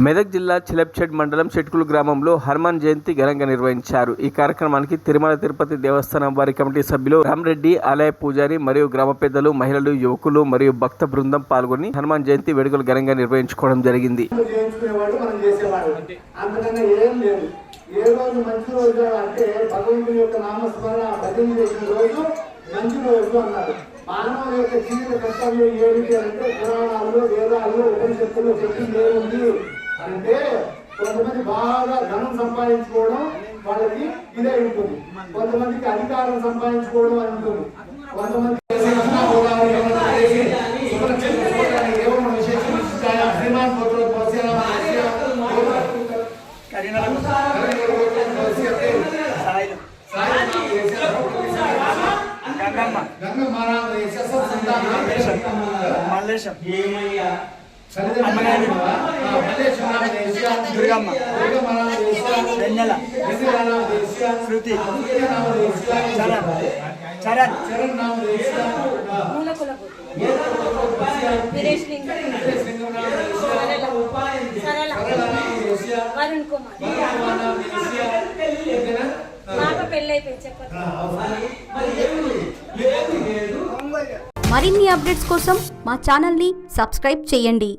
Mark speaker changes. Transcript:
Speaker 1: మెదక్ జిల్లా చిలప్చెడ్ మండలం చెట్కులు గ్రామంలో హనుమాన్ జయంతి ఘనంగా నిర్వహించారు। ఈ కార్యక్రమానికి తిరుమల తిరుపతి దేవస్థానం వారి కమిటీ సభ్యులు రామరెడ్డి, ఆలయ పూజారి మరియు గ్రామ పెద్దలు, మహిళలు, యువకులు మరియు భక్త బృందం పాల్గొని హనుమాన్ జయంతి వేడుకలు ఘనంగా నిర్వహించుకోవడం జరిగింది।
Speaker 2: మానవుల యొక్క జీవిత కర్తవ్యం ఏమిటి అంటే పురాణాల్లో, వేదాల్లో, ఉపనిషత్తుల్లో చెప్పింది ఏముంది అంటే కొంతమంది బాగా ధనం సంపాదించుకోవడం వాళ్ళకి ఇదే ఉంటుంది, కొంతమందికి అధికారం సంపాదించుకోవడం అని ఉంటుంది, కొంతమంది
Speaker 3: మరిన్ని అప్డేట్స్ కోసం మా ఛానల్ని సబ్స్క్రైబ్ చేయండి।